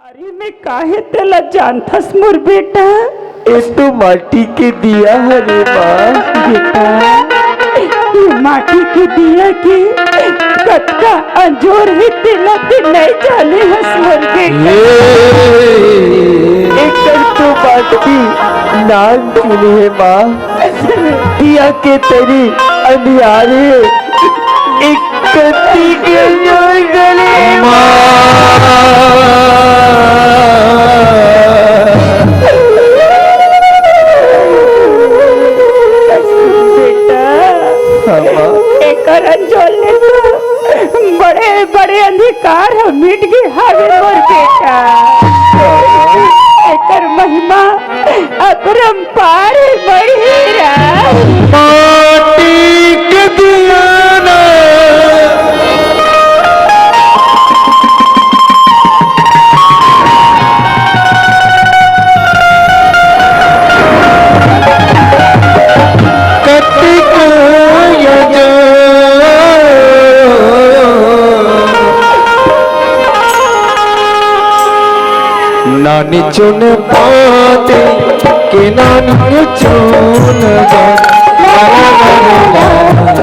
बारे में काहे तेला जानथस मोर बेटा। ये तो माटी के दिया है रे माँ। बेटा ये माटी के दिया के कतका अंजोर है तेला ते नहीं जाने हस मोर बेटा। एक तो माटी नाम चुनी है माँ, दिया के तेरी अंधियारे एक कत्ती के अंजोर गले माँ। बड़े बड़े अंधकार मिट गए हवे मोर बेटा। एकर महिमा अपरंपार बढ़ेरा। माटी के दियाना नानी चुन पाते के नानी चुन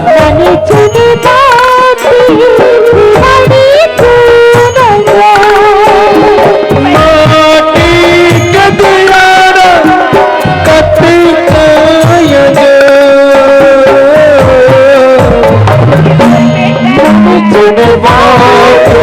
नानी चुन पाते माटी के दियारा कत्ती चुन पाते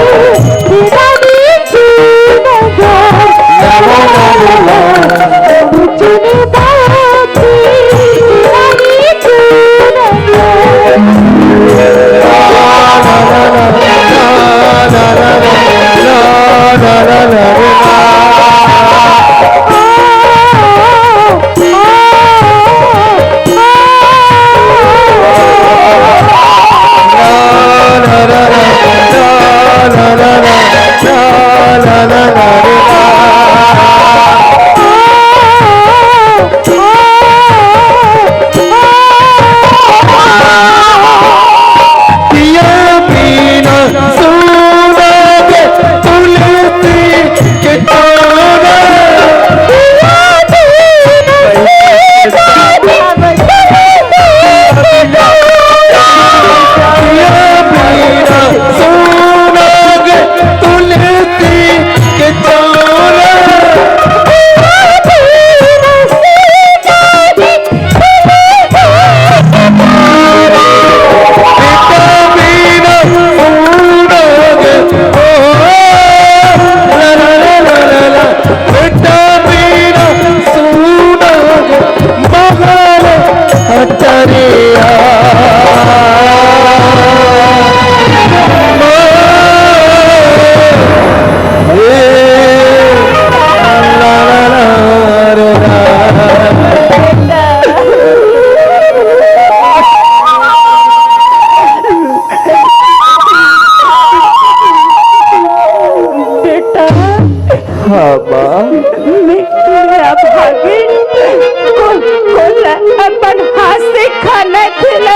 अपन हाथ से खाना खिला।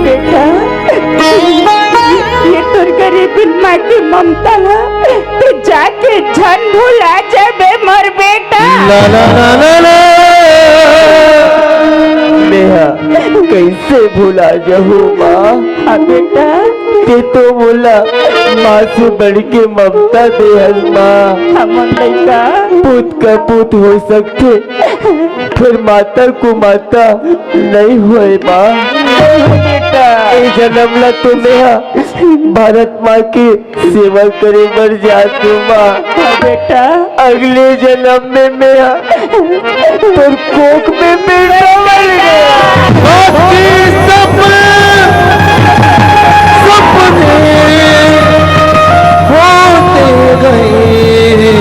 बेटा ये तोर गरीबी माँ की ममता है, तू जाके झन भुला जाबे मोर बेटा। ला ला ला ला ला नेहा कैसे भुला जाऊँ माँ। हाँ बेटा ते तो बोला माँ से बढ़ के ममता दे हल माँ। हम लड़का पुत का पुत हो सकते फिर माता को माता नहीं होए माँ। बेटा जन्म ला तो नेहा भारत माँ की सेवा करे मर जा तू माँ। बेटा अगले जन्म में मेरा तो कोख में बेटा मर गया। सपने होते गए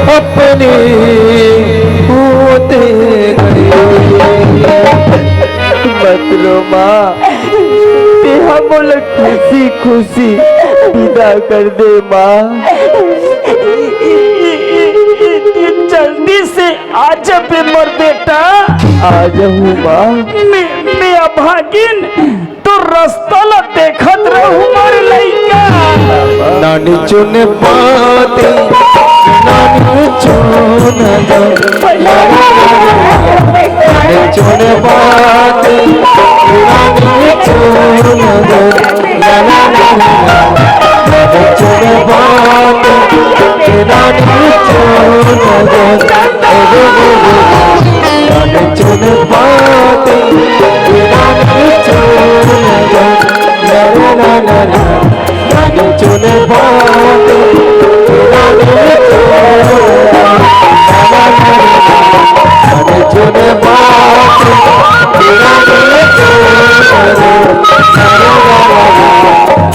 अपने होते गए। मतलब माँ हम खुशी खुशी विदा कर दे माँ। जल्दी से आज भी मोर बेटा आ जाऊँ माँ। मैं अभागिन तो रास्ता ला देखत रहूं मोर लइका। नानी चुने पाते नानी चुना दो, नानी चुने पाते नानी चुना दो, ला ला ला ला, नानी चुने पाते नानी चुना दो, नानी चुने पाते नानी चुना दो, ला ला ला ला, नानी चुने पाते नानी चुने पाते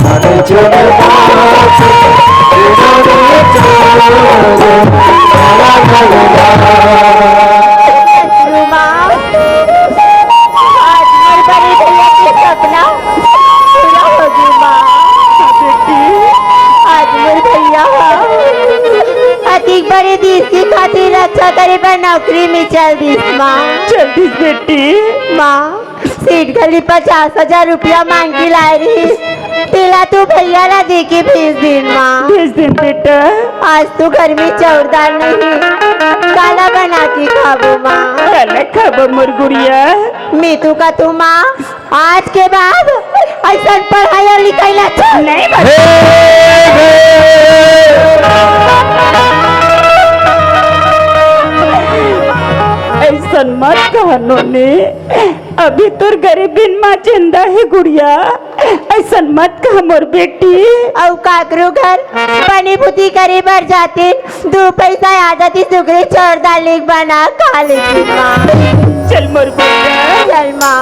नानी चुने पाते बड़े देश की खातिर अच्छा करे पर नौकरी में चल दी माँ। जल्दी बेटी। माँ सीट गली 50,000 रुपया मांग के लाए रही, तेला तू भैया ला दे के भेज दे माँ। भेज दे बेटा। आज तो घर में चौरदार नहीं, काला बना के खाबो माँ। काला खाबो मोर गुड़िया। मैं तू का तू माँ आज के बाद ऐसा पढ़ाई और लिखाई ला नहीं ऐसा मत कहनो ने, अभी तोर गरीबिन माँ जिंदा है गुड़िया। ऐसा मत कह मोर बेटी। और काकरो घर बनी बुद्धि करे बर जाते, 2 पैसा आ जाती सुगरे चौरदार लेक बना खा लेती माँ। चल मोर बेटा चल माँ।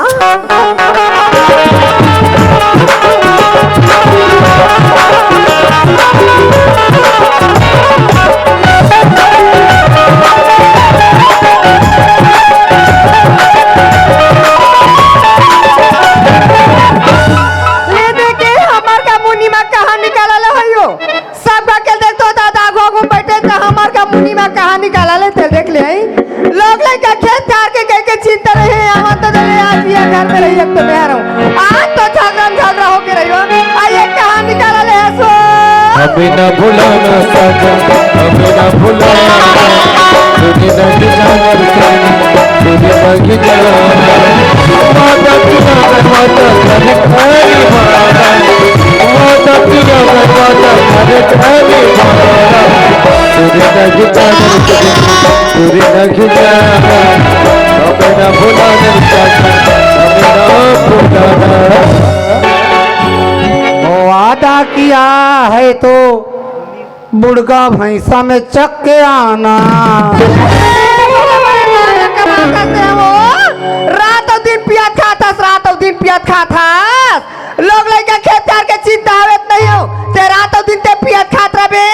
कहाँ निकाला ले ते देख ले लोग लड़का खेत कार के कह के चिंता रहे आवा तो दे आज भी घर में रही तो मैं आ रहा हूँ आज तो झगड़ा हो के रही हो आइए कहाँ निकाला ले सो हमें न भुलाना साजा, हमें न भुलाना, तुझे न गिजाना तुझे न गिजाना, माता पिता माता घर खाली मारा, माता पिता माता घर खाली मारा, तुझे न गिजाना तुझे न गिजाना, हमें न भुलाना साजा, हमें न भुलाना। वादा किया है तो बुढ़गा भैंसा में चक के आना। रात और दिन पियाज खाता, रात और दिन पियाज खाता। लोग लड़का खेत कार के चिंता आवत नहीं हो, ते रात और दिन ते पियाज खात रहे।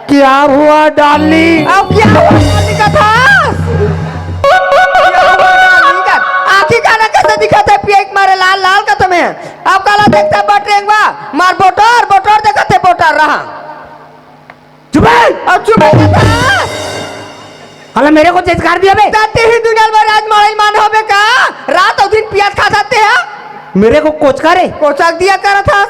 क्या हुआ डाली? अब क्या हुआ डाली का था? आखी काला कैसे दिखता है पियाज मारे लाल लाल का तुम्हें? अब काला देखता बटरेंगवा मार बोटर बोटर देखते बोटर रहा। चुपे अब चुपे हमें मेरे को चेंज कर दिया बे। ताते ही दुनिया में राज मारे मान हो बे का रात और दिन प्याज खा सकते हैं। मेरे को कोच करे कोचक दिया करा था।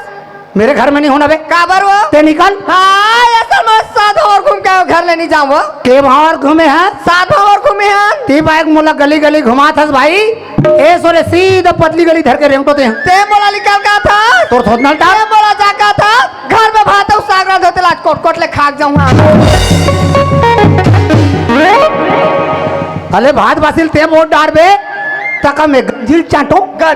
मेरे घर में नहीं होना बे काबर वो ते निकल। हाँ ऐसा मत साथ और घूम के घर लेने जाऊँ के वहाँ और घूमे हैं साथ और घूमे हैं ती बाइक मोला गली गली घुमा था भाई ए सोरे सीधा पतली गली धर के रेंगटो ते मोला निकल का था तोर थोड़ना था मोला जाका था घर में भात और साग रात होते लाज कोट कोट ले खाक जाऊँ अले भात बासिल ते वोट डार बे तका में गंजील चाटो का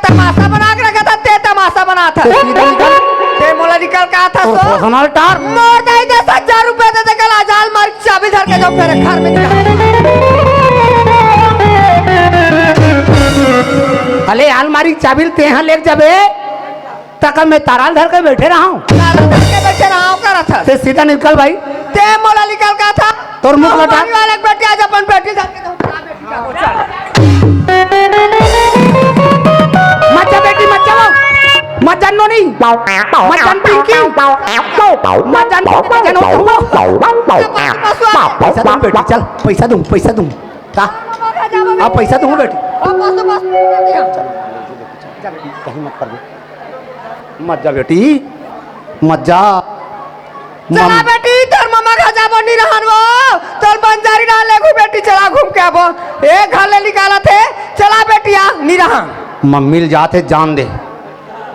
तमाशा बना के रखा था ते तमाशा बना था सीधा निकल ते मोला निकल का था तो पर्सनल टार मोर दे 10,000 रुपए दे दे कल आजाल मार चाबी धर के जाओ फिर घर में अले अलमारी चाबी ते यहाँ ले जाबे तका मैं ताराल धर के बैठे रहा हूँ ताराल धर के बैठे रहा हूँ कर था ते सीधा निकल भाई ते मोला निकल का था तोर मुंह लटा वाले बेटी आज अपन बेटी धर के मच्छा बेटी मच्छा मत जान नोनी मत जान पिंकी मत जान पैसा दूं बेटी चल पैसा दूं का अब पैसा दूं बेटी कहीं मत कर मत जा बेटी मत जा चला बेटी तोर मामा का जा बनी रहन वो तोर बंजारी ना लेगु बेटी चला घूम के आबो एक घर ले निकाला थे चला बेटिया नी रहा मम्मी जाते जान दे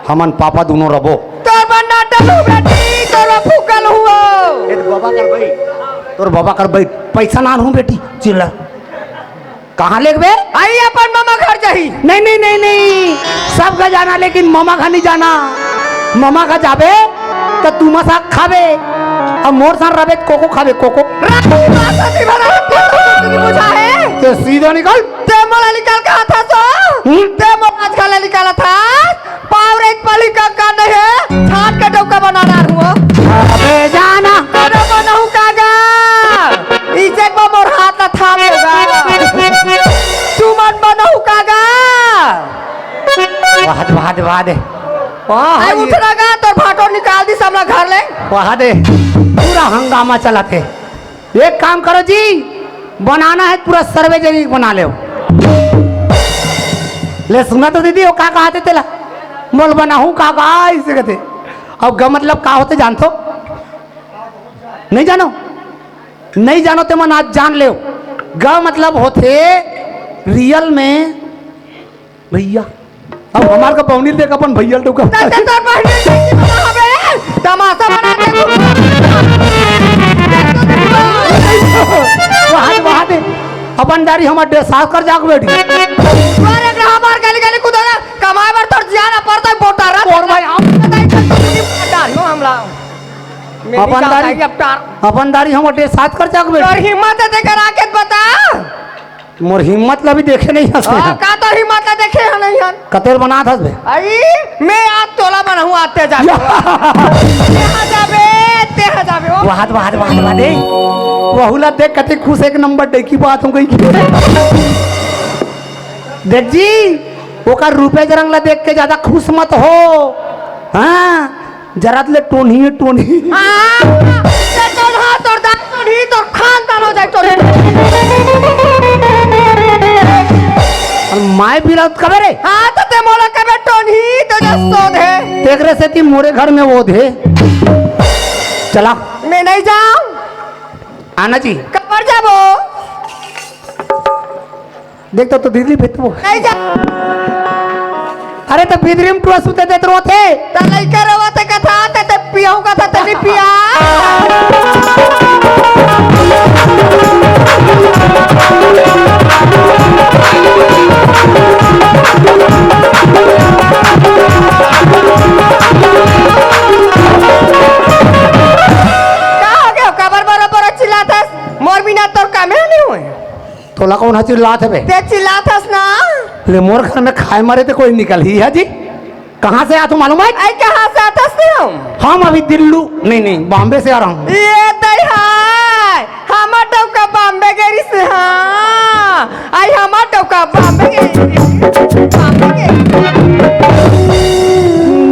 हमन पापा दोनों रबो तोर बन्ना डलू बेटी तोर फूकल हुओ तोर बाबा कर बैठ पैसा ना हूं बेटी चिल्ला कहाँ ले बे आई अपन मामा घर जाही नहीं नहीं नहीं नहीं सब का जाना लेकिन मामा का नहीं जाना मामा का जाबे तो तुम साथ खावे अब मोर साथ रबे कोको खावे कोको बुझा है ते सीधा निकल ते मोला निकाल कहा था सो ते मोला आज खाला निकाला था पावर एक पली का नहीं है छाट के डौका बना रहा हूँ अबे जाना करो बनाऊं कागा इसे को मोर हाथ ना थामेगा तू मन बनाऊं कागा वाह दे आई उठेगा तो फाटो निकाल दी सबला घर ले वाह दे पूरा हंगामा चलाते एक काम करो जी बनाना है पूरा सार्वजनिक बना ले ले सुना तो दीदी वो का कहते तेला मोल बनाऊं का इसे कहते अब ग मतलब का होते जानतो नहीं जानो ते मन आज जान ले ग मतलब होते रियल में भैया अब हमार का पौनी देख अपन भैया तो का तोर बहन की मामा हबे तमाशा बना दे वहां दे अपन दारी हमर दे साफ कर जाग बेटी अरे ग्रह मार गली गली कुदा कमाए बर तोर जियाना पड़ता बोटारा और भाई डालियो हमला अपन दारी हमर दे साफ कर जाग तोर बेटी हिम्मत दे कर आके बता मोर हिम्मत ला भी देखे नहीं हंसे का तोर हिम्मत देखे ह नहीं हन कतेर बना था बे आई मैं आज तोला बनाऊं आते जा ते जाबे ओ वाह दे बहुला देख कते खुश एक नंबर दे की बात हो गई देख जी ओकर रुपए जरंग ला देख के ज्यादा खुश मत हो हां जरा ले टोनी हां ते तोर हाथ तोर दांत तोर ही तोर खानदान हो जाए तोर और माय विरोध कबे रे हां तो ते मोला कबे टोनी तो जसो दे देख रहे से ती मोरे घर में वो थे चला मैं नहीं जाऊं आना जी कबर जाबो देख तो दीदी भेटबो नहीं जा अरे तो बिदरीम टुआ सुते देत रोथे त लइका रवत कथा ते पियाऊ कथा ते नहीं पिया का हो गया कबर बरोबर चिल्लातस मोर बिना तोर कामे नहीं हुए तोला कौन हची लात है बे ते चिल्लातस ना ले मोर घर में खाए मारे तो कोई निकल ही है जी कहाँ से आ तू मालूम है आई कहां से आतस नहीं हम अभी दिल्ली नहीं बॉम्बे से आ रहा हूँ ये दई हाय हमर टौका बॉम्बे गेरी से हां आई हमर टौका बॉम्बे गेरी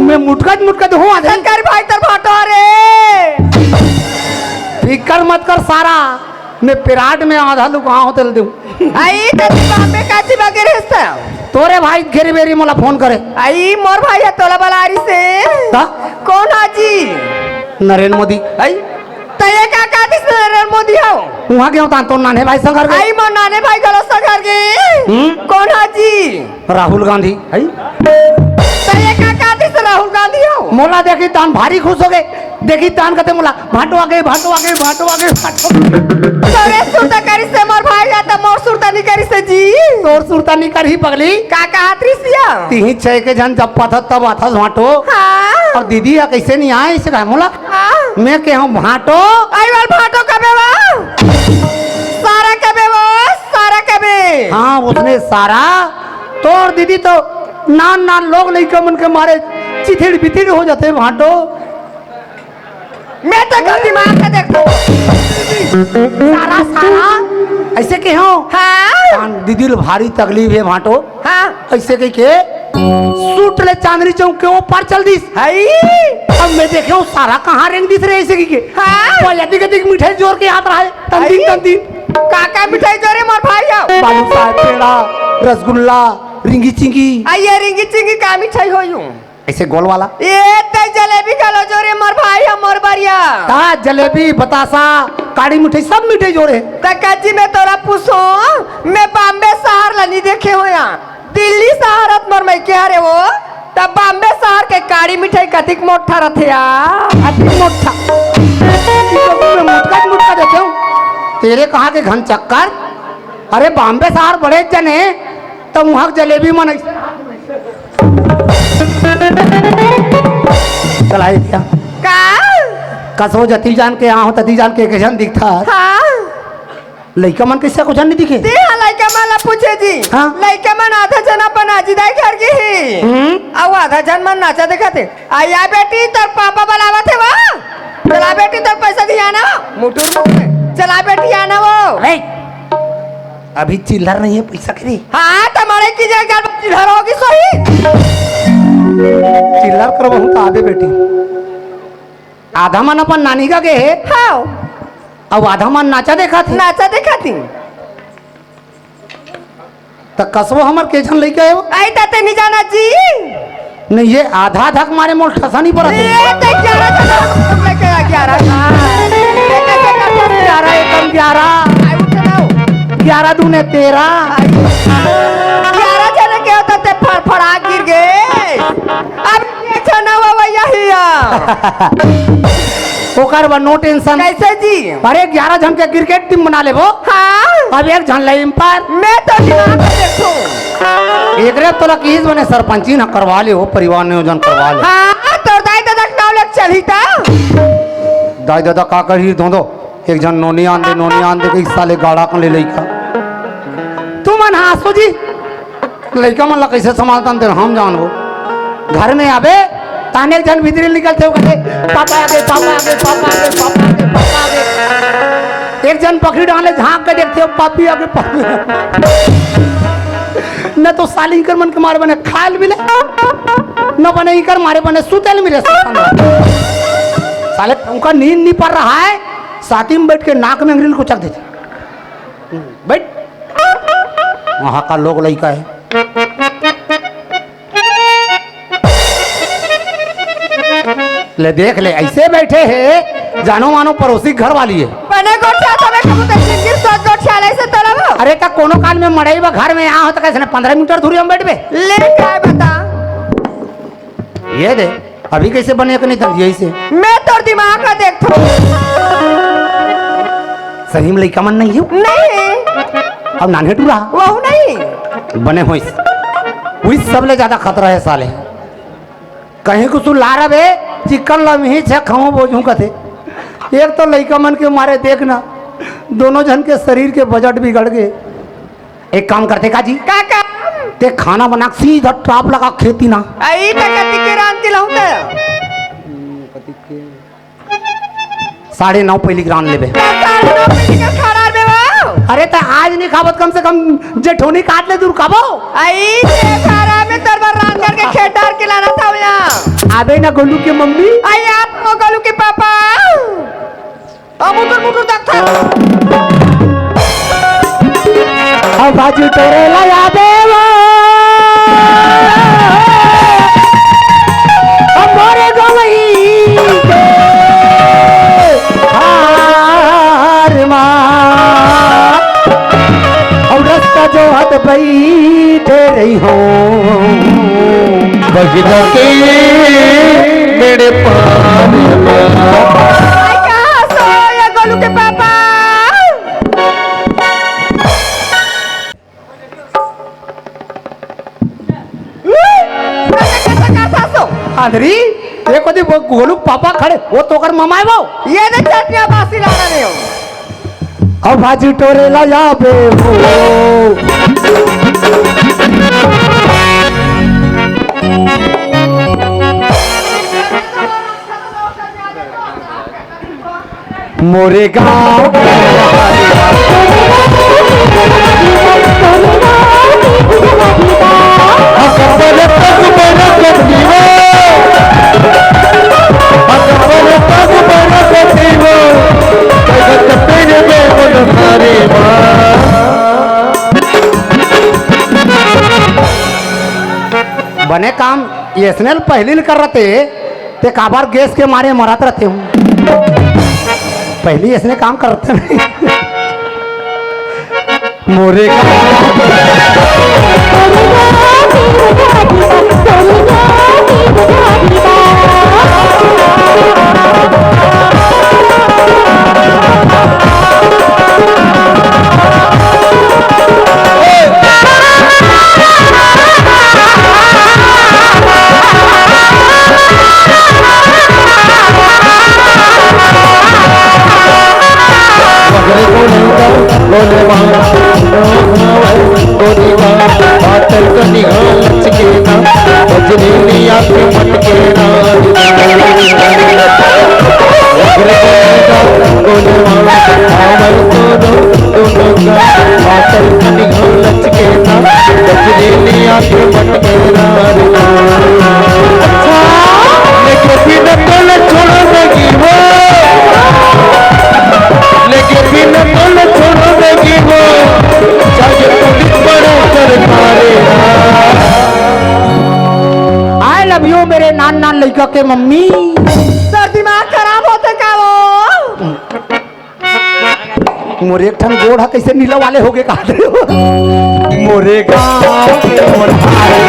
मैं मुटकत हूँ आधे शंकर भाई तर भाटो रे फिकर मत कर सारा मैं पिराट में आधा लुका होते दूं आई ते बॉम्बे काची बगैर हिस्सा तोरे भाई घेरी बेरी मोला फोन करे आई मोर भाई है तोला बलारी से ता कौन हाजी नरेंद्र मोदी आई तये का कादिस नरेंद्र मोदी हो वहाँ गया था तो नाने भाई संग गए आई मोर नाने भाई गलो सगर गए कौन हाजी राहुल गांधी आई तये का कादिस राहुल गांधी हो मोला देखी तान भारी खुश हो गए देखी तान कहते मोला भाटो आ गए तोरे सुरता करी से मोर भाई या त मोर सुरता नहीं करी से जी तोर सुरता नहीं कर ही पगली का त्रिसिया तीही छह के जन जब था तब आता भाटो हां और दीदी या कैसे नहीं आए इसे कहा मोला मैं के हूँ भाटो आई वाल भाटो कबे वा सारा कबे हाँ उसने सारा तोर दीदी तो नान लोग नहीं कमन के मारे चिथिड़ बिथिड़ हो जाते भाटो मैं तो कल दिमाग से देखता सारा ऐसे के हो हाँ दीदी भारी तकलीफ है भाटो हाँ ऐसे कह के सूट ले चांदनी चौक के वो पार चल दिस हाई अब मैं देखे हूँ सारा कहाँ रेंग दिस रहे ऐसे की हाँ। वो यदि कदी मिठाई जोर के हाथ रहा है तंदीन काका मिठाई जोरे मोर भाई आओ बालूशाह पेड़ा रसगुल्ला रिंगी चिंगी आइए रिंगी चिंगी का मिठाई हो यूं ऐसे गोल वाला ये ते जलेबी खालो जोरे मोर भाई हम मोर बरिया ता जलेबी बतासा काड़ी मिठाई सब मिठाई जोड़े तकाजी में तोरा पूछो मैं बॉम्बे शहर लनी देखे हो यहाँ दिल्ली शहरत मोर मैं क्या रे वो तब बॉम्बे शहर के काड़ी मिठाई कतिक मोटा रथे यार अति मोटा मुटका देते हूँ तेरे कहाँ के घन चक्कर अरे बॉम्बे शहर बड़े जने तो वहाँ जलेबी मन चलाई दिया का कसो जती जान के यहाँ हो तती जान के जन दिखता हाँ लड़का मन कैसे कुछ नहीं दिखे ते हाँ लड़का मन पूछे जी हाँ। लड़का मन आधा जन अपन आजीदाई घर के ही अब आधा जन मन नाचा देखा थे आया बेटी तर पापा बुलावा थे वहाँ चला बेटी तर पैसा दिया ना मुटुर चला बेटी आना वो अरे अभी चिल्लर नहीं है पैसा के लिए हाँ तुम्हारे की जगह चिल्लर होगी सही चिल्लर करो बहुत आगे बेटी आधा मन अपन नानी का गे है हाँ अब आधा मन नाचा देखा थी नाचा देखा थी तो कसबो हमर केजन लेके आयो आई ताते नहीं जाना जी नहीं ये आधा आधा के मारे मोल ठसा नहीं पड़ा ये ते 11 जन लेके आ 11 एकम 11 11 दूने 13 11 जन के होता ते फड़फड़ा गिर गए अब ये छना हुआ यही ओकर बा नो टेंशन कैसे जी अरे 11 जन के क्रिकेट टीम बना लेबो हाँ अब एक जन ले एम्पायर मैं तो दिमाग में देखूं एक रे तोला कीज बने सरपंची न करवा ले हो परिवार नियोजन करवा ले हाँ तो दाई दादा नाव लग चली था दाई दादा का करी दो एक जन नोनी आन दे के साले गाड़ा kan ले लइका तू मन हासो जी लइका मन ला कैसे संभालता तेरे हम जानबो घर में आवे ताने एक जन भीतर निकलते हो कहते पापा आगे पापा आगे पापा आगे पापा आगे पापा आगे एक जन पकड़ी डाले झांक के देखते हो पापी आगे पापी न तो साली कर मन के मारे बने खाल मिले न बने इकर मारे बने सुतेल मिले साले उनका नींद नहीं पड़ रहा है साथी में बैठ के नाक में अंग्रेल को चक देते बैठ वहां का लोग लड़का है ले देख ले ऐसे बैठे हैं जानो मानो पड़ोसी घर वाली है बने गोठा तो मैं कबूतर सिंगिर सोच गोठा ले से तलब अरे तक कोनो काल में मड़ई बा घर में यहाँ हो तो कैसे 15 मीटर दूरी हम बैठ बे ले काय बता ये दे अभी कैसे बने कि नहीं तक यही से मैं तो दिमाग का देखता सही में लड़का मन नहीं है नहीं अब नाने टूरा वो नहीं बने हो सब ले ज्यादा खतरा है साले कहीं कुछ ला रहे चिकन लम्ही छे खाओ बोझू कथे एक तो लड़का मन के मारे देखना दोनों जन के शरीर के बजट बिगड़ गए एक काम करते का जी काका ते खाना बना के सीधा ट्राप लगा खेती ना आई टकती के रांती लाऊंगा 9:30 पहली ग्रान लेबे खड़ा में वो अरे तो आज नहीं खाबत कम से कम जेठोनी काट ले दूर खाबो आई ये खड़ा में तरबर रान करके खेटार के लाना था यहाँ आबे ना गोलू के मम्मी आई आप वो गोलू के पापा अब मुटुर देखता अब बाजू तेरे लगा दे वो अब मोरे गवई के हार मां और रास्ता जो हद बैठे रही हो बजना के मेरे पार आई कहाँ सो ये गोलू के पापा आंधरी एक कोदी गोलू पापा खड़े वो तो कर ममाए वो ये देख चटनिया बासी लाना नहीं हो अब भाजी टोरे ला जाबे हो मोरे गाँव के बने काम इसने पहले नहीं कर रहे ते काबार गैस के मारे मरात रहते हूँ पहले इसने काम करते नहीं मोरे मेरे नान नान लड़का के मम्मी सर दिमाग खराब होते का वो मोरे एक ठन गोड़ कैसे नीला वाले हो गए कहा मोरे गाँव के मोरहारे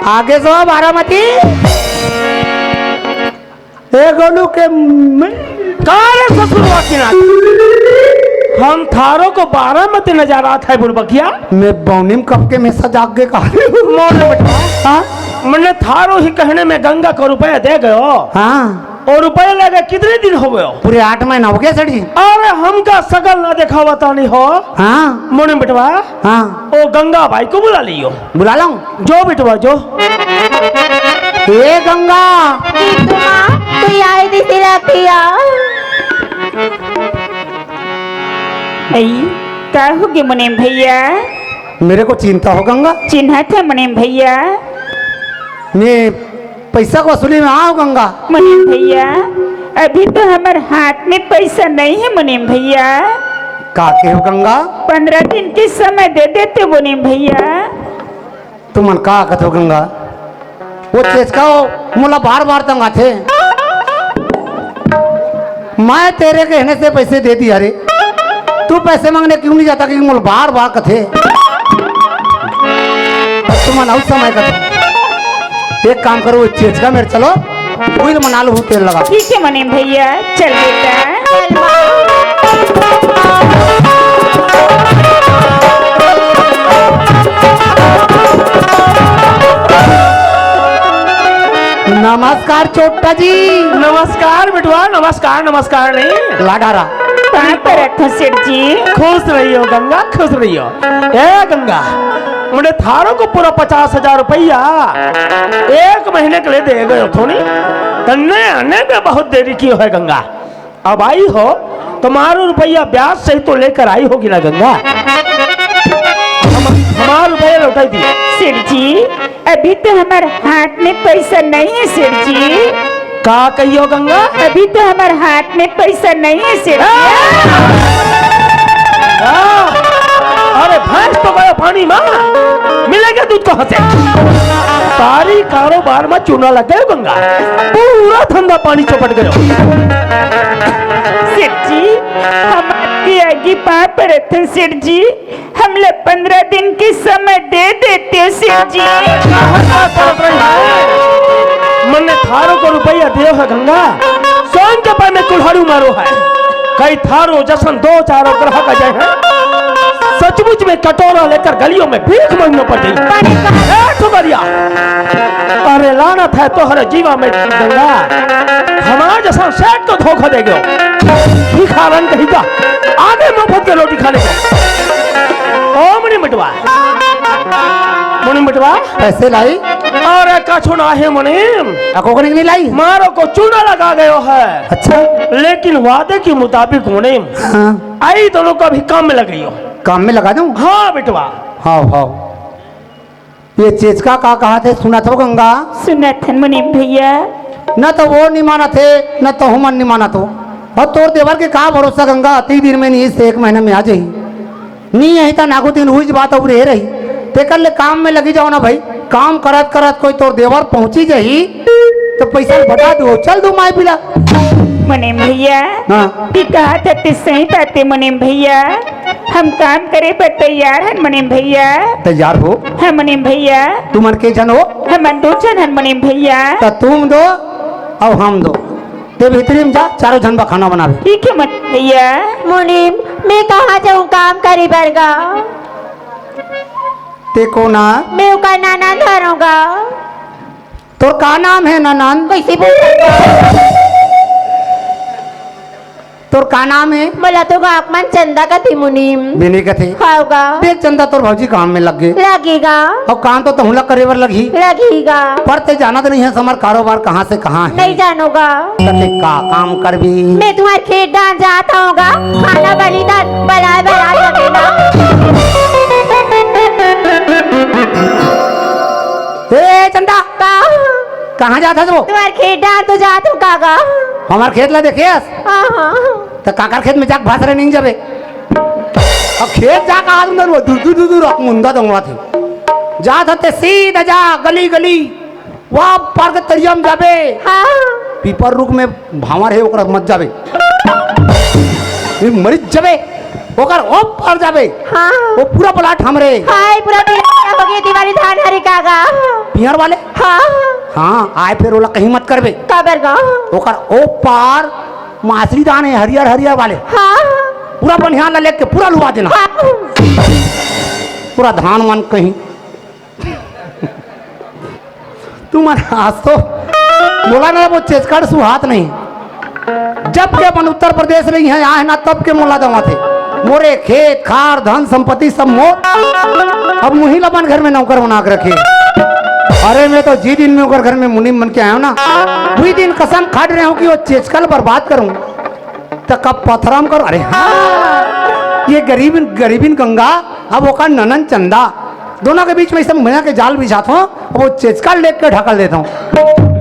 आगे सो बारामती गोलू के हम थारों को 12 मत नजर आता है बुड़बकिया मैं बौनिम कब के में सजाग के कहा मैंने थारो ही कहने में गंगा को रुपया दे गयो हाँ और रुपया लगे कितने दिन हो गए पूरे 8 महीना हो गया सड़ी अरे हमका सकल ना देखा बता नहीं हो हाँ मोने बेटवा हाँ ओ गंगा भाई को बुला लियो बुला लाऊं जो बेटवा जो ये गंगा तू आई थी तेरा पिया का हो गए मुनीम भैया मेरे को चिंता हो गंगा चिन्हा था मुनीम भैया मैं पैसा को वसूली में आओ गंगा मुनीम भैया अभी तो हमारे हाथ में पैसा नहीं है मुनीम भैया का के हो गंगा 15 दिन के समय दे देते मुनीम भैया तुम मन का कहते हो गंगा वो चीज का मुला बार बार तंगा थे मैं तेरे कहने से पैसे दे दिया रे तू पैसे मांगने क्यों नहीं जाता कि मुला बार बार कथे तुम मन समय कथे एक काम करो इस चीज का मेरे चलो कोई मना लो तेल लगा ठीक है मुनीम भैया चल बेटा नमस्कार चोट्टा जी नमस्कार बेटवा नमस्कार नमस्कार नहीं लाडारा कहाँ पर रखो सेठ जी खुश रहियो गंगा खुश रहियो ए गंगा मुझे थारों को पूरा 50,000 रुपया 1 महीने के लिए दे गए थोड़ी तन्ने आने में बहुत देरी की है गंगा अब आई हो तुम्हारा रुपया ब्याज सही तो लेकर आई होगी ना गंगा हमारा रुपया लौटाई दी सेठ जी अभी तो हमारे हाथ में पैसा नहीं है सेठ जी का कहियो गंगा अभी तो हमारे हाथ में पैसा नहीं है सेठ जी अरे भैंस तो गया पानी माँ मिलेगा दूध कहाँ से सारी कारोबार में चूना लग गया गंगा पूरा धंधा पानी चौपट गया सेठ जी हम आपकी आगे पाप रहे सेठ जी हम लोग 15 दिन के समय दे देते हो सेठ जी मैंने थारो को रुपया दियो है गंगा सोन के पास में कुल्हाड़ू मारो है कई थारो जसन 2-4 ग्रह का जाए है सचमुच में कटोरा लेकर गलियों में भीख मांगना पड़ गई अरे लानत है तोहरे जीवा में गंगा हमारा जैसा सेठ को धोखा देगे भिखारन कहीं का आगे मुफ्त के रोटी खाने को बेटवा पैसे लाई अरे कछु ना है मुनीम, अकोकरी नहीं लाई। मारो को चूना लगा गयो है। अच्छा लेकिन वादे के मुताबिक मुनीम हाँ, आई दोनों का भी काम में लगी हो। काम में लगा दूं। हाँ बेटवा। हाँ हाँ, ये चेचका का कहा थे सुना था गंगा? सुना थन मुनीम भैया। न तो वो नहीं माना थे न तो हम नहीं माना तो, और तोर देवर के कहा भरोसा गंगा, अति दिन में नहीं से 1 महीने में आ जाही नहीं यही था नागो दिन हुई बात अब रह रही ते कर ले काम में लगी जाओ ना भाई। काम करत करत कोई तोर देवर पहुंची जाही तो पैसा बढ़ा दो, चल दो माई पिला। मुनीम भैया हाँ की कहा था ते सही बातें मुनीम भैया, हम काम करे पर तैयार हैं मुनीम भैया। तैयार हो? हाँ मुनीम भैया, तुम मन के जन हो? हम 2 जन हैं मुनीम भैया। तो तुम दो और हम दो, ते भीतरी में जा चारों जन बा खाना बनावे। ठीक है मुनीम भैया। मुनीम मैं कहाँ जाऊँ काम करी बरगा, ते को ना मैं उसका नाना धरूंगा। तोर का नाम है ननन? कैसे बोल तोर का नाम है? बोला तो गाकमान चंदा का थी मुनीम। बिनी का थे। खाओगा देख चंदा तोर भौजी काम में लग गए लगेगा और काम तो तुम लोग करे बर लगी, लगेगा। पर ते जाना तो नहीं है हमार कारोबार कहाँ से कहाँ है। नहीं जानूंगा ते का काम कर भी? मैं तुम्हारे खेत डाल जाता होगा, खाना बनी था बनाए बना लगेगा। ए चंदा कहाँ जाता था वो? तुम्हारे खेत डाल तो जाता हूँ काका। हमार खेत ला देखे हाँ हाँ तो काकर खेत में जाक भास रहे नहीं जाबे, अब खेत जाकर आदमी वो दूर दूर दूर दूर मुंदा दूंगा थे जा थे सीधा जा गली गली वहाँ पार के तरिया में जाबे, हाँ पीपर रुक में भावर है ओकरा मत जाबे, मरीज जाबे ओकर ओ पार जाबे, हाँ वो पूरा प्लाट हमरे। हाय पूरा पिया हो गया दिवाली धान हरी काका। पियर वाले हाँ हाँ आए फिर ओला कहीं मत करबे, कबर गा। ओकर ओ पार मासरी दान है हरियर हरियर वाले, हाँ पूरा बनिहान ला लेके पूरा लुआ देना, हाँ पूरा धान मान कहीं तू मन आज तो बोला ना वो चेचकड़ सुहात नहीं, जब के अपन उत्तर प्रदेश में यहाँ आए ना तब के मोला दवा थे मोरे खेत खार धन संपत्ति सब मोर, अब मुही लबन घर में नौकर बना के रखे। अरे मैं तो जी दिन में ओकर घर में मुनीम बन के आया हूँ ना, वही दिन कसम खाट रहे हूँ कि वो चेचकल बर्बाद करूँ तो कब पथराम करूँ। अरे हाँ ये गरीबिन गंगा अब ओकर ननन चंदा दोनों के बीच में सब मिला के जाल बिछाता हूँ, वो चेचकल लेके के ढकल देता हूँ,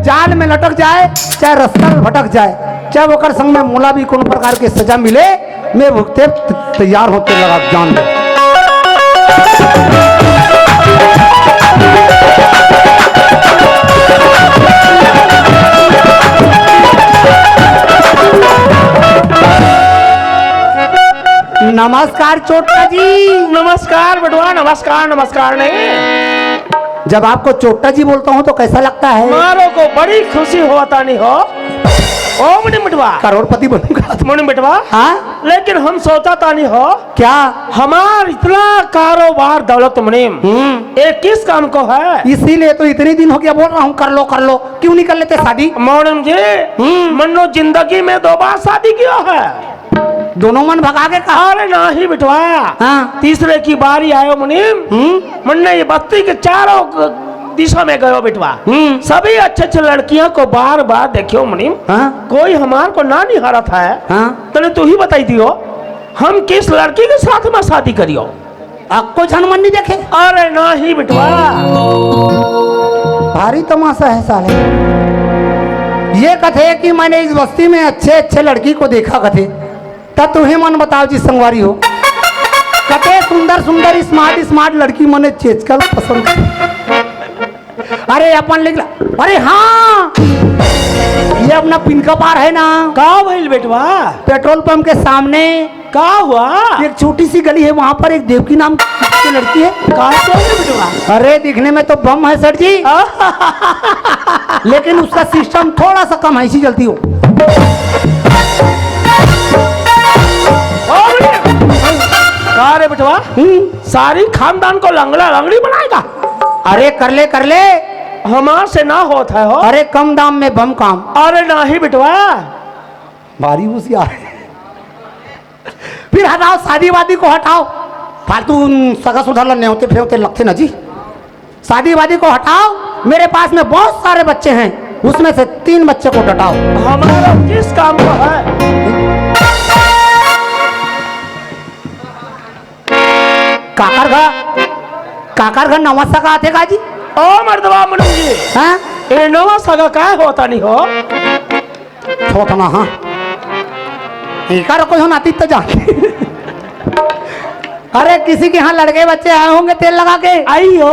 जाल में लटक जाए चाहे रास्ता में भटक जाए, चाहे ओकर संग में मोला भी कोनो प्रकार के सजा मिले मैं भुगते तैयार होते लगा जान दे। नमस्कार चोटा जी। नमस्कार बेटवा, नमस्कार नमस्कार नहीं। जब आपको चोटा जी बोलता हूँ तो कैसा लगता है? मारो को बड़ी खुशी होता नहीं हो। ओ मुनीम बेटवा, करोड़पति बनूंगा। मुनीम बेटवा हाँ लेकिन हम सोचा था नहीं हो क्या? हमार इतना कारोबार दौलत मुनीम ये किस काम को है? इसीलिए तो इतने दिन हो गया बोल रहा हूँ कर लो, क्यों नहीं कर लेते शादी? मुनीम जी मनो जिंदगी में 2 बार शादी किया है। दोनों मन भगा के कहा? अरे नहीं बेटवा, हाँ तीसरे की बारी आयो मुनीम, मन्ने ये बस्ती के चारों दिशा में गयो बेटवा, सभी अच्छे अच्छे लड़कियों को बार बार देखियो मुनीम, हाँ कोई हमार को ना नहीं हारत है। हाँ तने तू ही बताई दियो हम किस लड़की के साथ में शादी करियो? आपको झनमन नहीं देखे? अरे नहीं बेटवा, भारी तमाशा है साले। ये कथे कि मैंने इस बस्ती में अच्छे अच्छे लड़की को देखा कथे, तब तुम्हें मन बताओ जी संगवारी हो, कते सुंदर सुंदर स्मार्ट लड़की मने चेचकल पसंद। अरे अपन लिख ला। अरे हाँ ये अपना पिनका पार है ना, का भइल बेटवा? पेट्रोल पंप के सामने का हुआ? एक छोटी सी गली है, वहाँ पर एक देवकी नाम की लड़की है। का बेटवा? अरे दिखने में तो बम है सर जी लेकिन उसका सिस्टम थोड़ा सा कम ऐसी चलती हो। का रे बेटवा, सारी खानदान को लंगड़ा लंगड़ी बनाएगा? अरे कर ले हमार से ना होता है हो। अरे कम दाम में बम काम। अरे नहीं बेटवा, भारी होशियार है। फिर हटाओ शादी वादी को हटाओ, फालतू सगा सुधार नहीं होते फिर होते लगते ना जी। शादी वादी को हटाओ, मेरे पास में बहुत सारे बच्चे हैं, उसमें से 3 बच्चे को डटाओ। हमारा किस काम को है? काकर घर नवा सगा आते का जी? ओ मर्दवा मनु जी, हाँ ए नवा सगा का होता नहीं हो? छोटना हाँ एका कोई हो नाती तो जान अरे किसी के यहाँ लड़के बच्चे आए होंगे तेल लगा के। आइयो,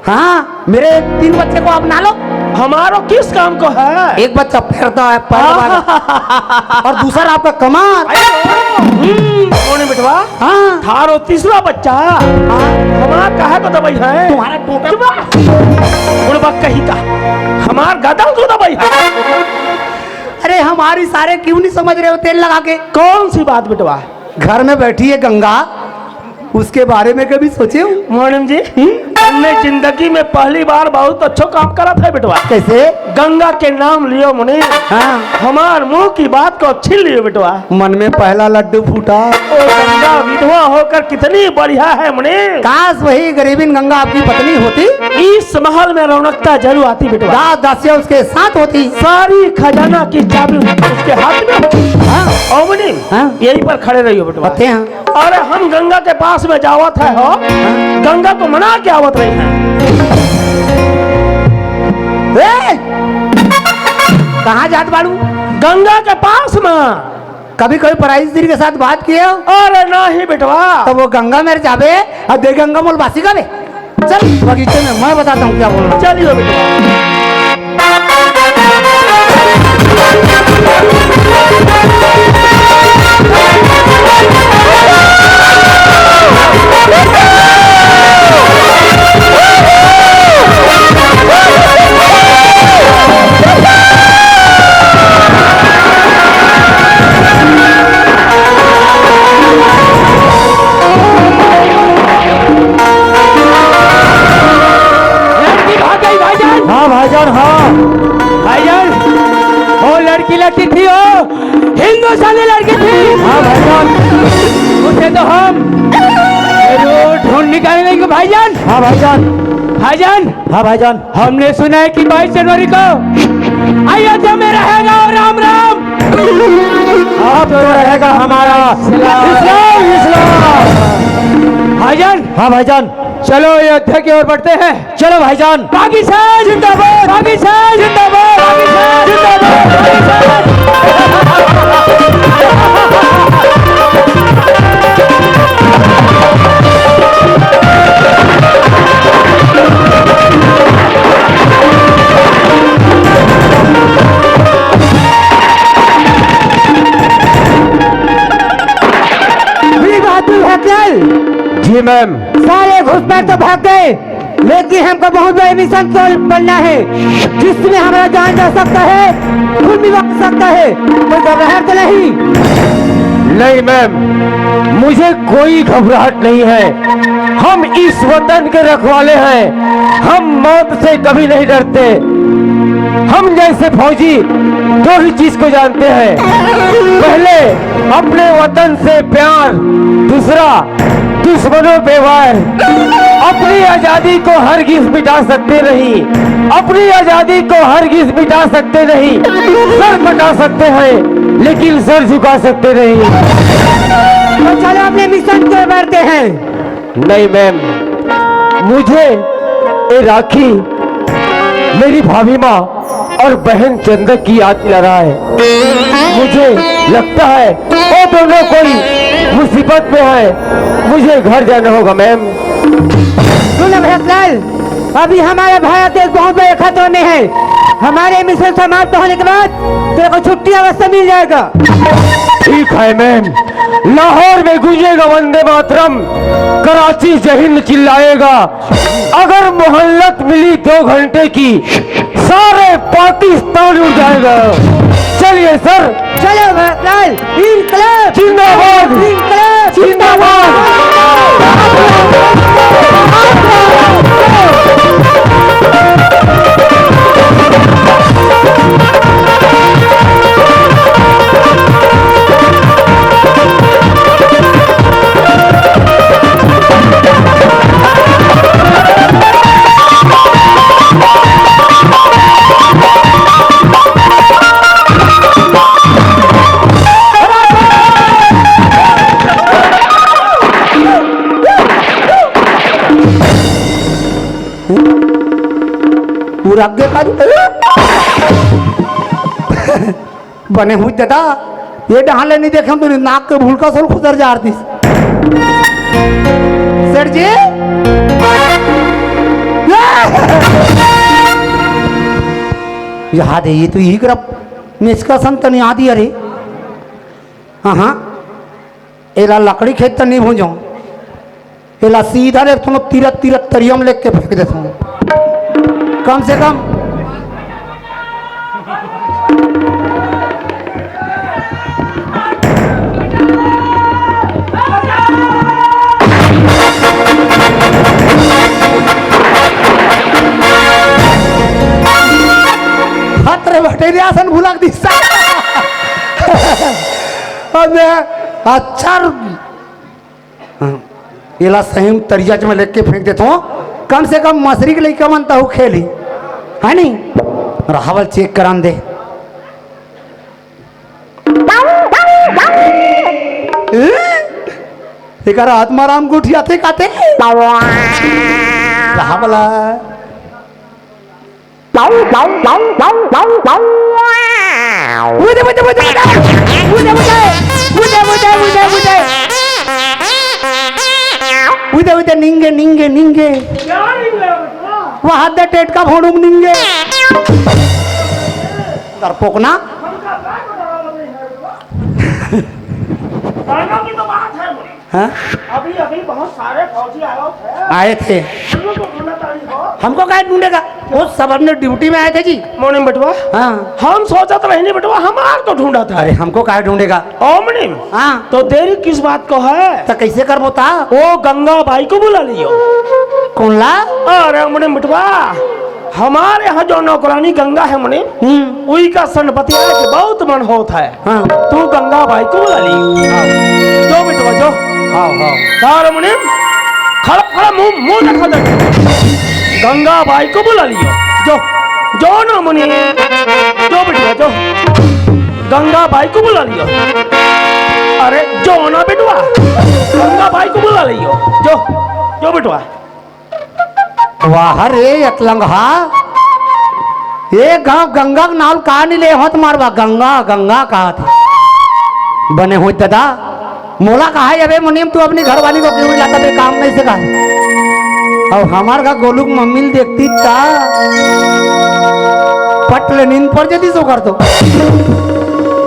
हाँ मेरे 3 बच्चे को अपना लो। हमारो किस काम को है? एक बच्चा फेरता है पैर दबा और दूसरा आपका कमार। कौन है बेटवा? हाँ थारो तीसरा बच्चा हमार कहा को दबाई है? तुम्हारा टोटा बुढ़बा कही का हमार गदल को दबाई है। अरे हमारी सारे क्यों नहीं समझ रहे हो तेल लगा के? कौन सी बात बेटवा? घर में बैठी है गंगा, उसके बारे में कभी सोचे हो? मोहनम जी, हमने जिंदगी में पहली बार बहुत अच्छा काम करा था बेटवा। कैसे? गंगा के नाम लियो मुनि, हाँ हमार मुंह की बात को छीन लियो बेटवा। मन में पहला लड्डू फूटा। ओ गंगा विधवा होकर कितनी बढ़िया है मुनि। काश वही गरीबिन गंगा आपकी पत्नी होती, इस महल में रौनकता जरूर आती बेटवा। दास दासियां उसके साथ होती, सारी खजाना की चाबी उसके हाथ में होती। हाँ ओ मुनि, हाँ। यहीं पर खड़े रहियो बेटवा। पते हैं अरे हम गंगा के पास में जावत है हो, गंगा को मना के आवत रही है। कहाँ जात बाड़ू? गंगा के पास में। कभी कोई पराई स्त्री के साथ बात किए हो? अरे नहीं बेटवा। तो वो गंगा मेरे जाबे और दे गंगा मोल बासी का बे। चल बगीचे में मैं बताता हूँ क्या बोलना। चलिए बेटवा। हाँ भाईजान, हाँ भाईजान, वो लड़की लगती थी, वो हिंदुस्तानी लड़की थी। हाँ भाईजान, उसे तो हम ढूंढ निकालेंगे भाईजान। हाँ भाईजान, भाईजान, हाँ भाईजान, हमने सुना है कि 22 जनवरी को अयोध्या में रहेगा राम राम। अब तो रहेगा हमारा इस्लाम इस्लाम। भाईजान, हाँ भाईजान, चलो अयोध्या की ओर बढ़ते हैं। चलो भाईजान। पाकिस्तान जिंदाबाद, पाकिस्तान जिंदाबाद, पाकिस्तान जिंदाबाद, जी मैम। सारे घुसपैठ तो भाग गए, लेकिन हमको बहुत बड़ा मिशन बनना है जिसमें हमारा जान जा सकता है, खून भी बच सकता है। कोई घबराहट तो नहीं? नहीं मैम, मुझे कोई घबराहट नहीं है। हम इस वतन के रखवाले हैं, हम मौत से कभी नहीं डरते। हम जैसे फौजी 2 ही चीज को जानते हैं, पहले अपने वतन से प्यार, दूसरा दुश्मनों पे वार। अपनी आजादी को हरगिज मिटा सकते नहीं, अपनी आजादी को हरगिज मिटा सकते नहीं। सर कटा सकते हैं लेकिन सर झुका सकते नहीं। तो चलो अपने मिशन को बढ़ते हैं। नहीं मैम, मुझे ये राखी मेरी भाभी माँ और बहन चंदक की याद दिला रहा है। मुझे लगता है वो दोनों कोई मुसीबत में है, मुझे घर जाना होगा मैम। सुनो भैयालाल, अभी हमारा भारत देश बहुत बड़े खतरे में है। हमारे मिशन समाप्त होने के बाद तेरे को छुट्टी अवश्य मिल जाएगा। ठीक है मैम। लाहौर में गूंजेगा वंदे मातरम, कराची जय हिंद चिल्लाएगा। अगर मोहल्लत मिली 2 घंटे की, सारे पाकिस्तान उड़ जाएगा। चलिए सर, चलो भैयालाल। इनकलाब जिंदाबाद, इनकलाब जिंदाबाद। पूरा आगे का बने हुई दादा ये डहाले नहीं देखे हम तो नाक के भूल का सोल खुदर जा रही सर जी याद है ये तो यही करब इसका संत नहीं आदि अरे हाँ एला लकड़ी खेत तो नहीं भूजो एला सीधा देख तुम तीरथ तीरथ तरियम लेके फेंक देता हूँ कम से कम बटेरिया आसन भूला दिशा अच्छा इला सही तरिया में लेके फेंक देता हूँ कम से कम मछली के लिए क्या मनता हूँ खेली है नहीं रावल चेक करान दे आत्माराम गुठियाते काते रावला निंगे निंगे निंगे वहां दे टेट का फोड़ूंग निंगे पोकना अभी अभी बहुत सारे फौजी आए थे हमको क्या ढूंढेगा वो सब अपने ड्यूटी में आए थे जी मोनिम बटवा हाँ हम सोचा तो नहीं बटवा हमार को ढूंढा था अरे हमको क्या ढूंढेगा ओ मोनिम हाँ तो देरी किस बात को है तो कैसे कर बोता वो गंगा बाई को बुला लियो कौन ला अरे मोनिम बटवा हमारे यहाँ जो नौकरानी गंगा है मुनि उही का सनपति है कि बहुत मन होता है हाँ तू गंगा बाई को बुला ली जो बिटवा जो हाँ हाँ सारे मुनि खड़ा खड़ा मुंह देखा दे गंगा बाई को बुला लियो जो जो ना मुनि जो बिटवा जो गंगा बाई को बुला लियो अरे जो ना बिटवा गंगा बाई को बुला लियो जो जो बिटवा वाह रे अतलंगा ये गांव गंगा के नाम कहा नहीं ले हत मारवा गंगा गंगा कहा थे बने हुए दादा मोला कहा है अबे मुनीम तू अपनी घरवाली को क्यों लाता बे काम नहीं से कहा और हमार का गोलू मम्मी देखती था पटले नींद पर जल्दी सो कर दो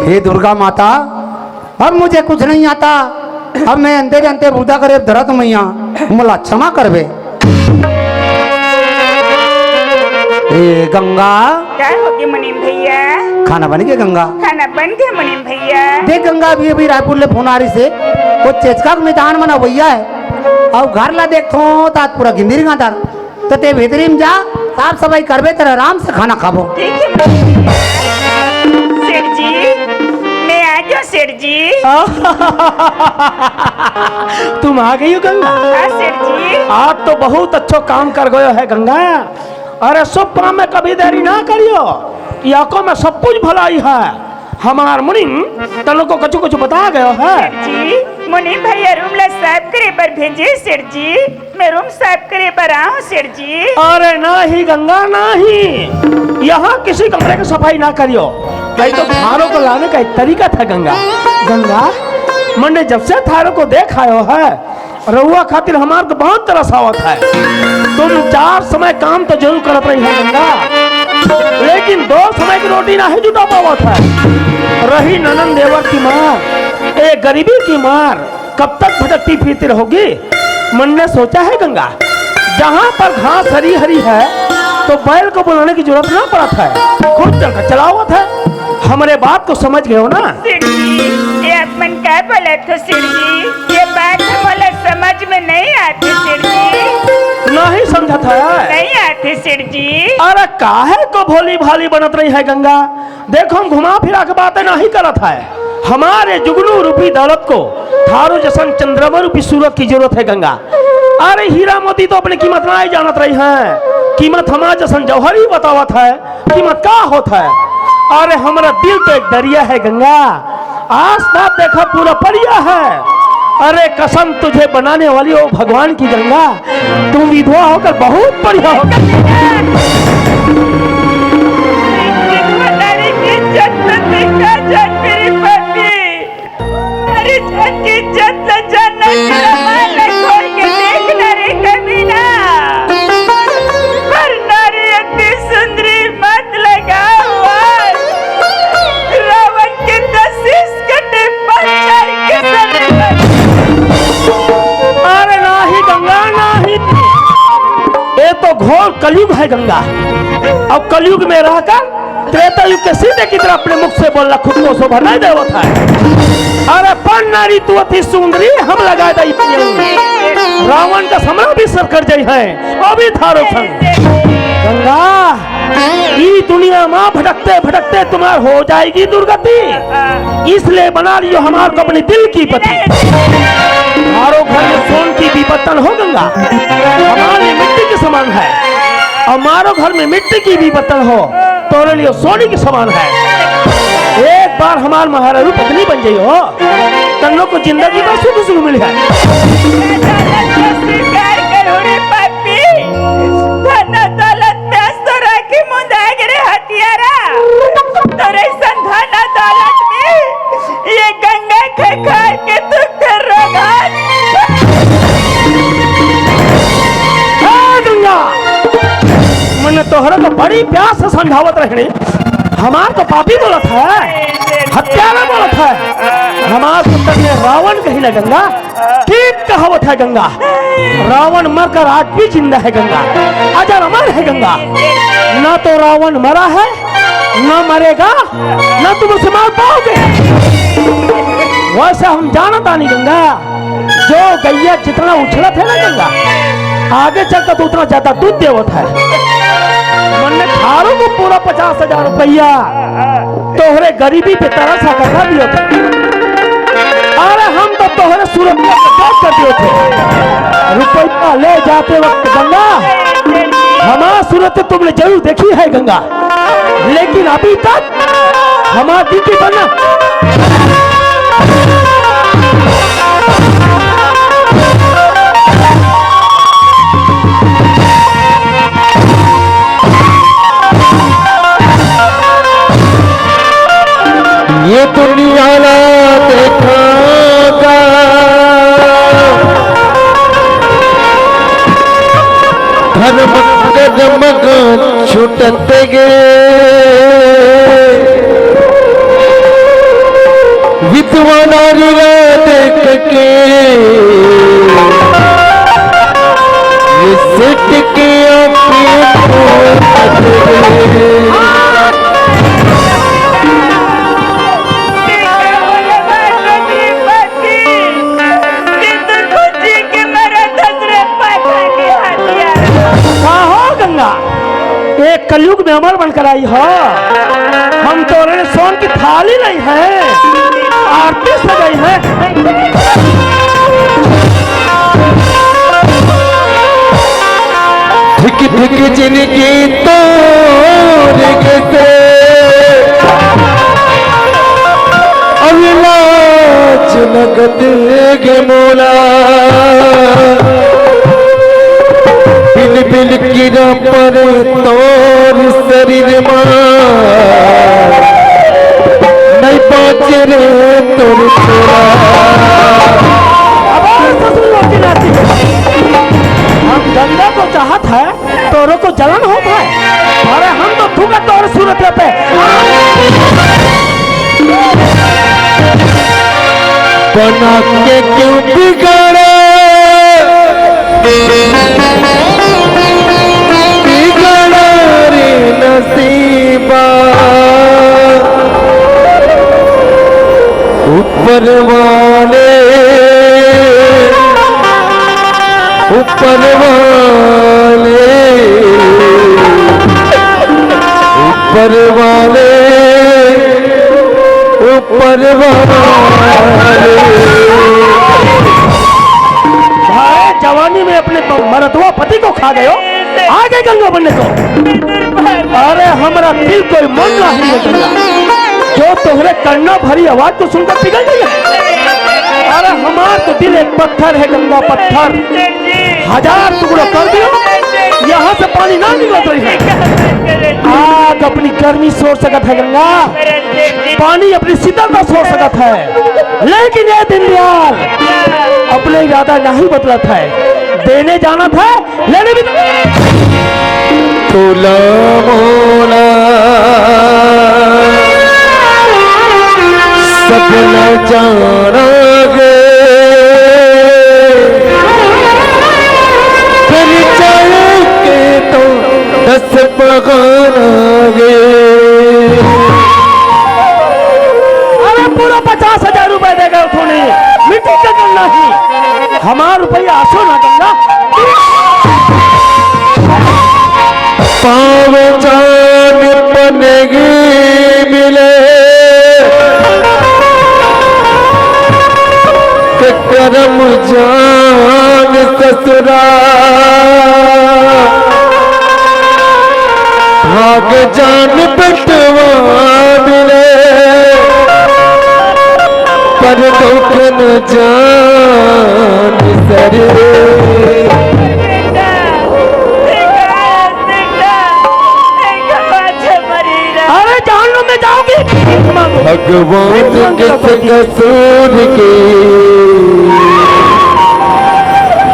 हे दुर्गा माता अब मुझे कुछ नहीं आता अब मैं अंते अंते बुदा करे धरत मैया मोला क्षमा करबे ए गंगा क्या होगी मुनीम भैया खाना बन गया गंगा खाना बन गया मुनीम भैया देख गंगा अभी रायपुर ले फोन आ रही से वो चेचका के मैदान में भैया है और घर ला देखो तात पूरा गिंदरी गादार तो ते भीतरी में जा साफ सफाई करबे तेरा आराम से खाना खाबो ठीक है मुनीम भैया सेठ जी मैं आ गया सेठ जी तुम आ गई हो गंगा हाँ सेठ जी आज तो बहुत अच्छा काम कर गयो है गंगा अरे सब काम में कभी देरी ना करियो या को में सब कुछ भलाई है हमार मुनिम तनो को कुछ कुछ बता गयो है सेठ जी मुनीम भैया रूम ला साफ करे पर भेजे सेठ जी मैं रूम साफ करे पर आऊं सेठ जी अरे नहीं गंगा नहीं यहाँ किसी कमरे की सफाई ना करियो नहीं तो थारों को लाने का एक तरीका था गंगा गंगा मैंने जब से थारों को देख आयो है रहुआ खातिर हमार तो बहुत तरस आवत है तुम 4 समय काम तो जरूर करत रही है गंगा लेकिन 2 समय की रोटी ना ही जुटा पावत है रही ननन देवर की मार ए गरीबी की मार कब तक भटकती फिरती रहोगी मन ने सोचा है गंगा जहाँ पर घास हरी हरी है तो बैल को बुलाने की जरूरत ना पड़ता है खुद चलकर चलावत है हमारे बात को समझ गए हो ना सेठ जी ये अपन क्या बोला तो सेठ जी ये बात बोला समझ में नहीं आती सेठ जी नहीं समझा था नहीं आती सेठ जी अरे काहे को भोली भाली बनत रही है गंगा देखो हम घुमा फिरा के बातें नहीं करत है हमारे जुगनू रूपी दौलत को थारो जसन चंद्रमा रूपी सूरत की जरूरत है गंगा अरे हीरा मोती तो अपनी कीमत ना ही जानत रही है कीमत हमारा जसन जौहरी बतावत है कीमत का होता है अरे हमारा दिल तो एक दरिया है गंगा आस पास देखा पूरा परिया है अरे कसम तुझे बनाने वाली हो भगवान की गंगा तुम विधवा होकर बहुत बढ़िया होकर का जान मेरी पत्नी अरे जान की इज्जत से जानना तेरा माल छोड़ के देखना रे कमीना पर नारी इतनी सुंदरी मत लगाओ रावण के दसीस कटे पत्थर के सर अरे नाही गंगा नाही, ये तो घोर कलयुग है गंगा। अब कलयुग में रहकर त्रेता युग के सीधे की तरह अपने मुख से बोलना खुद को शोभा नहीं देवत है। अरे पण नारी तू अति सुंदरी हम लगा दई रावण का सम्राट भी सर कर जाई है अभी थारो संग गंगा ई दुनिया में भटकते भटकते तुम्हार हो जाएगी दुर्गति, इसलिए बना लियो हमार को अपनी दिल की पति। हमारो घर में सोन की भी बर्तन हो गंगा, हमारे मिट्टी के समान है। हमारो घर में मिट्टी की भी बर्तन हो तो लिए सोने के समान है। एक बार हमार महारानी पत्नी बन जाइए हो तन्नो को जिंदगी में सुख सुख मिल है। ये गंगा खा के तू कर गंगा मैंने तोहरा को बड़ी प्यास से समझावत रहने, हमार को पापी बोलत है, हत्यारा बोलत है। हमार पुत्र ने रावण कही ना गंगा, ठीक कहावत है गंगा। रावण मरकर आज भी जिंदा है गंगा, अजर अमर है गंगा। ना तो रावण मरा है न मरेगा, न तुम उसे मार पाओगे। वैसे हम जानता नहीं गंगा, जो गैया जितना उछलत है ना गंगा, आगे चलकर तो उतना ज्यादा दूध देवत है। मैंने थारों को पूरा 50,000 रुपया तोहरे गरीबी पे तरसा करना दियो थे। अरे हम तो तोहरे सूरत में कर दियो थे। रुपया ले जाते वक्त गंगा हमारा सूरत तुमने जरूर देखी है गंगा, लेकिन अभी तक हमारी की बना ये दुनिया ना देखागा धर्म कदमग छुटत गे विधवा नारी देख के ये सिट के एक कलयुग में अमर बनकर आई हो। हम तो सोन की थाली नहीं है, आरती सजाई है। धिक धिक जिनकी तोड़ से अविलाज नगद गे मोला बिल बिल गिरा पर तोर शरीर मां नहीं पाचे रे तोर छोरा। हम गंगा को चाहत है तोरो को जलन होता है। अरे हम तो थूका तोर सूरत पे बना के क्यों बिगाड़ा बिगाड़ा रे नसीबा ऊपर वाले ऊपर वाले ऊपर वाले ऊपर वाले जवानी में अपने मरदवा पति को खा गए हो, आगे गंगा बनने को। अरे हमारा दिल कोई मन नहीं है गंगा, जो तुम्हारे कर्णा भरी आवाज को सुनकर पिघल गई है। अरे हमारा तो दिल एक पत्थर है गंगा, पत्थर 1000 टुकड़ों कर दियो, यहाँ से पानी ना निकल रही है। आग अपनी गर्मी सोच सकत है गंगा, पानी अपनी शीतलता सोच सकत है, लेकिन ये दीनदयाल अपने इरादा नहीं बदलत है। देने जाना था, लेने भी तुला मोला सपना जाना गे, फिर चल के तो 10 पगाना गे। अरे पूरा 50,000 रुपए देगा उन्होंने, मिट्टी का गंगा ही हमारा रुपया आसो ना गंगा। पाव जान बनेगी मिले ते करम जान ससुरा, भाग जान बटवा मिले पर दुख न जान सरे। भगवान किस कसूर की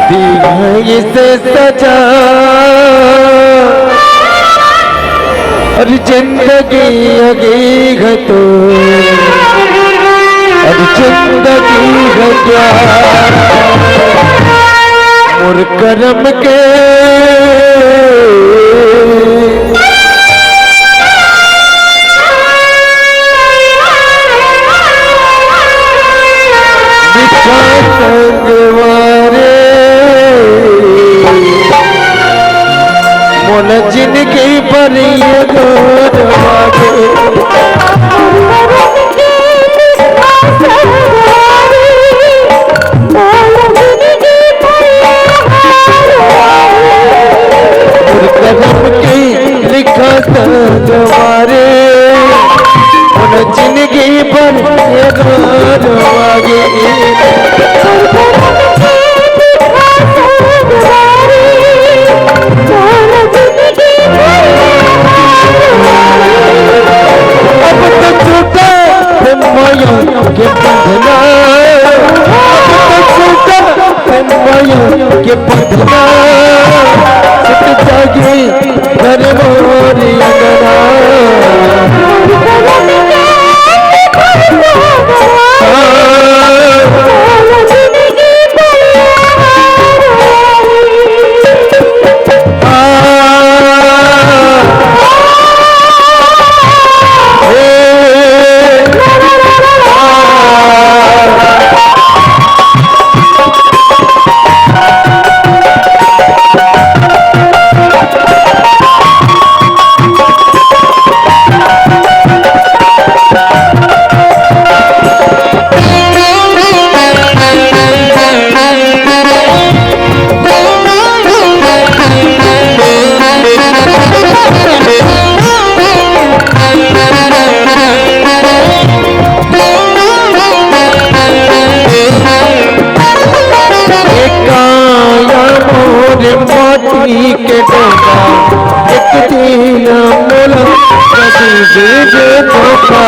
दी है इसे सजा, और जिंदगी हकीकत और जिंदगी है क्या मुर करम के संगवारे मोल जिनकी बरिया गोरवागे। कदम की लिखा संगवारे मोल जिनकी बरिया गोरवागे। अब तो छूटा है माया के बंधना, अब तो छूटा है माया के बंधना, सत जागी घर मोरी अंगना। के डोका एक दिन मोला कभी बीज धोखा।